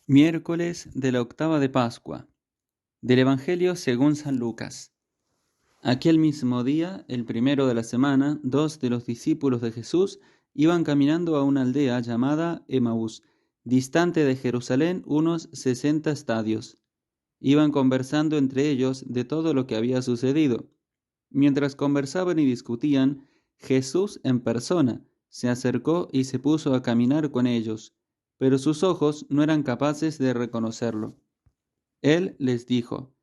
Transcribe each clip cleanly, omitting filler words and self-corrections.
Miércoles de la octava de Pascua. Del Evangelio según San Lucas. Aquel mismo día, el primero de la semana, 2 de los discípulos de Jesús iban caminando a una aldea llamada Emaús, distante de Jerusalén unos 60 estadios. Iban conversando entre ellos de todo lo que había sucedido. Mientras conversaban y discutían, Jesús en persona se acercó y se puso a caminar con ellos, pero sus ojos no eran capaces de reconocerlo. Él les dijo: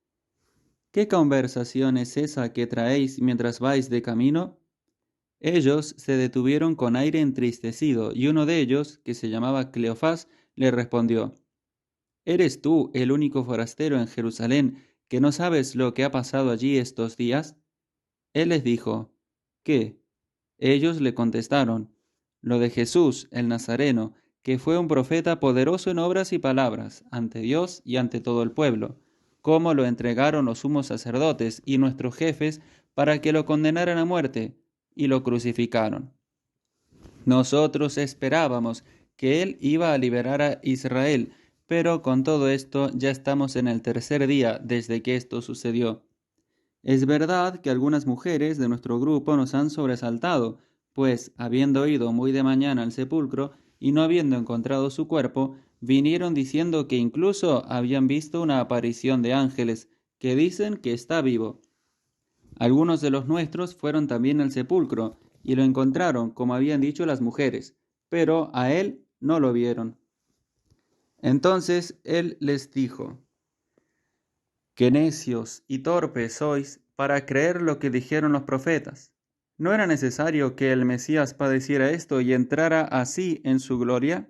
¿Qué conversación es esa que traéis mientras vais de camino? Ellos se detuvieron con aire entristecido, y uno de ellos, que se llamaba Cleofás, le respondió: ¿Eres tú el único forastero en Jerusalén que no sabes lo que ha pasado allí estos días? Él les dijo: ¿Qué? Ellos le contestaron: lo de Jesús, el Nazareno, que fue un profeta poderoso en obras y palabras, ante Dios y ante todo el pueblo, cómo lo entregaron los sumos sacerdotes y nuestros jefes para que lo condenaran a muerte, y lo crucificaron. Nosotros esperábamos que él iba a liberar a Israel, pero con todo esto ya estamos en el tercer día desde que esto sucedió. Es verdad que algunas mujeres de nuestro grupo nos han sobresaltado, pues, habiendo ido muy de mañana al sepulcro y no habiendo encontrado su cuerpo, vinieron diciendo que incluso habían visto una aparición de ángeles, que dicen que está vivo. Algunos de los nuestros fueron también al sepulcro, y lo encontraron como habían dicho las mujeres, pero a él no lo vieron. Entonces él les dijo: ¡Qué necios y torpes sois para creer lo que dijeron los profetas! ¿No era necesario que el Mesías padeciera esto y entrara así en su gloria?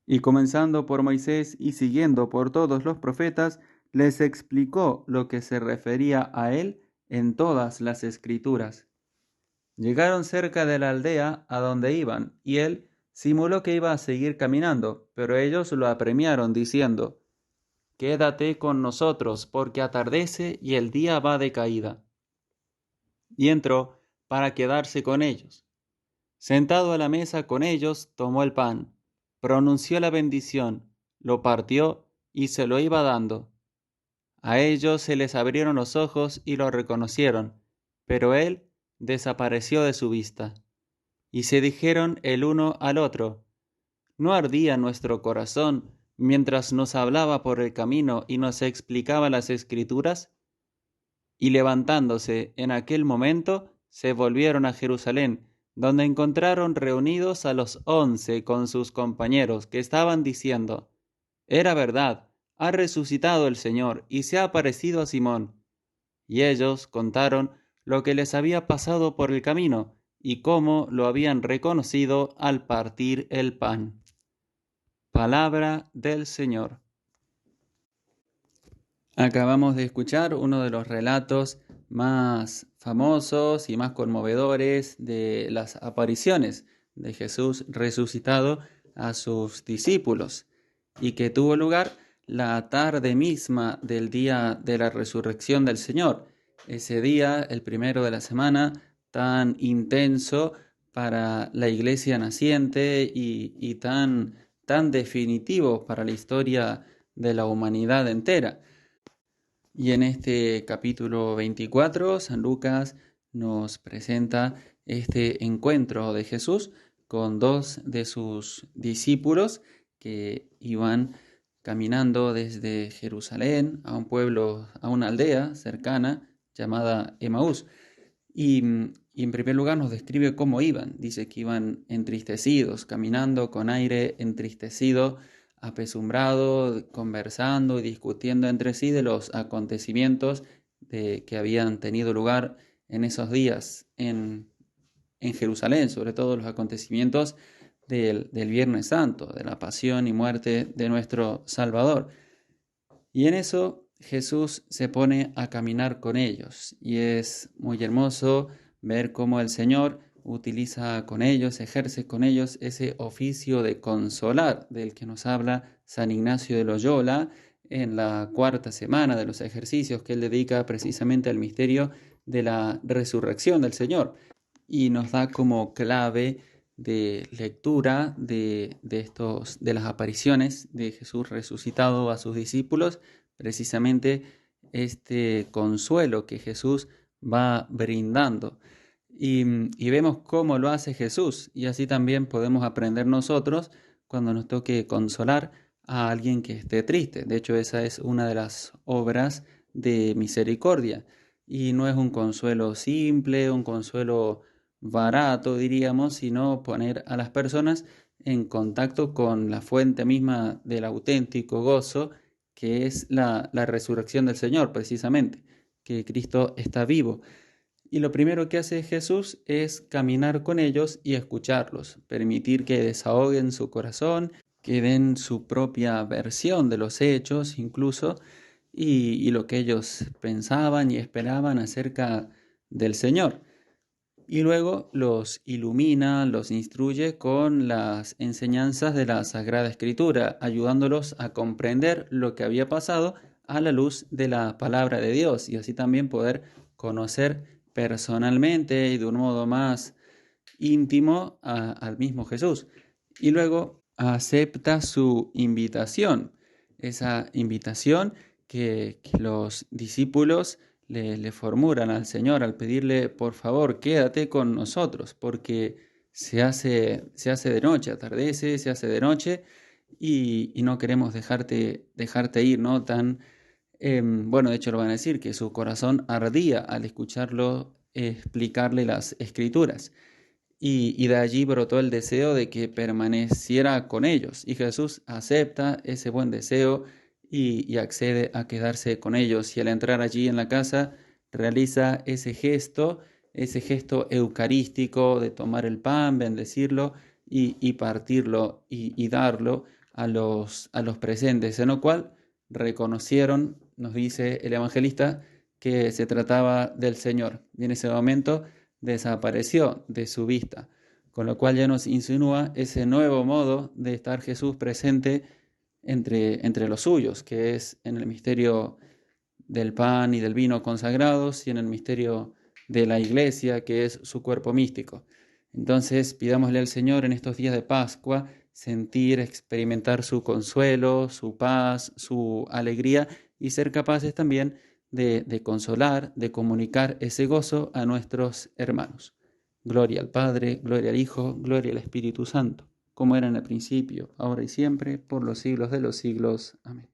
Y comenzando por Moisés y siguiendo por todos los profetas, les explicó lo que se refería a él en todas las escrituras. Llegaron cerca de la aldea a donde iban, y él simuló que iba a seguir caminando, pero ellos lo apremiaron diciendo: Quédate con nosotros, porque atardece y el día va de caída. Y entró para quedarse con ellos. Sentado a la mesa con ellos, tomó el pan, pronunció la bendición, lo partió y se lo iba dando. A ellos se les abrieron los ojos y lo reconocieron, pero él desapareció de su vista. Y se dijeron el uno al otro: ¿No ardía nuestro corazón mientras nos hablaba por el camino y nos explicaba las Escrituras? Y levantándose en aquel momento, se volvieron a Jerusalén, donde encontraron reunidos a los 11 con sus compañeros, que estaban diciendo: Era verdad, ha resucitado el Señor y se ha aparecido a Simón. Y ellos contaron lo que les había pasado por el camino y cómo lo habían reconocido al partir el pan. Palabra del Señor. Acabamos de escuchar uno de los relatos más famosos y más conmovedores de las apariciones de Jesús resucitado a sus discípulos, y que tuvo lugar la tarde misma del día de la resurrección del Señor, ese día, el primero de la semana, tan intenso para la iglesia naciente y tan definitivo para la historia de la humanidad entera. Y en este capítulo 24, San Lucas nos presenta este encuentro de Jesús con dos de sus discípulos que iban caminando desde Jerusalén a un pueblo, a una aldea cercana llamada Emaús. Y en primer lugar nos describe cómo iban. Dice que iban entristecidos, caminando con aire entristecido, apesumbrado, conversando y discutiendo entre sí de los acontecimientos que habían tenido lugar en esos días en Jerusalén, sobre todo los acontecimientos del Viernes Santo, de la pasión y muerte de nuestro Salvador. Y en eso Jesús se pone a caminar con ellos, y es muy hermoso ver cómo el Señor utiliza con ellos, ejerce con ellos ese oficio de consolar del que nos habla San Ignacio de Loyola en la cuarta semana de los ejercicios que él dedica precisamente al misterio de la resurrección del Señor, y nos da como clave de lectura de las apariciones de Jesús resucitado a sus discípulos, precisamente este consuelo que Jesús va brindando. Y vemos cómo lo hace Jesús, y así también podemos aprender nosotros cuando nos toque consolar a alguien que esté triste. De hecho, esa es una de las obras de misericordia. Y no es un consuelo simple, un consuelo barato, diríamos, sino poner a las personas en contacto con la fuente misma del auténtico gozo, que es la resurrección del Señor, precisamente, que Cristo está vivo. Y lo primero que hace Jesús es caminar con ellos y escucharlos, permitir que desahoguen su corazón, que den su propia versión de los hechos incluso, y lo que ellos pensaban y esperaban acerca del Señor. Y luego los ilumina, los instruye con las enseñanzas de la Sagrada Escritura, ayudándolos a comprender lo que había pasado a la luz de la palabra de Dios, y así también poder conocer personalmente y de un modo más íntimo al mismo Jesús. Y luego acepta su invitación, esa invitación que los discípulos le formulan al Señor al pedirle, por favor, quédate con nosotros, porque se hace de noche, atardece, se hace de noche, y no queremos dejarte ir, ¿no? Bueno, de hecho lo van a decir, que su corazón ardía al escucharlo explicarle las Escrituras. Y de allí brotó el deseo de que permaneciera con ellos. Y Jesús acepta ese buen deseo y accede a quedarse con ellos. Y al entrar allí en la casa, realiza ese gesto eucarístico de tomar el pan, bendecirlo y partirlo y darlo a los presentes, en lo cual reconocieron, nos dice el evangelista, que se trataba del Señor. Y en ese momento desapareció de su vista, con lo cual ya nos insinúa ese nuevo modo de estar Jesús presente entre los suyos, que es en el misterio del pan y del vino consagrados y en el misterio de la iglesia, que es su cuerpo místico. Entonces pidámosle al Señor en estos días de Pascua sentir, experimentar su consuelo, su paz, su alegría, y ser capaces también de consolar, de comunicar ese gozo a nuestros hermanos. Gloria al Padre, gloria al Hijo, gloria al Espíritu Santo, como era en el principio, ahora y siempre, por los siglos de los siglos. Amén.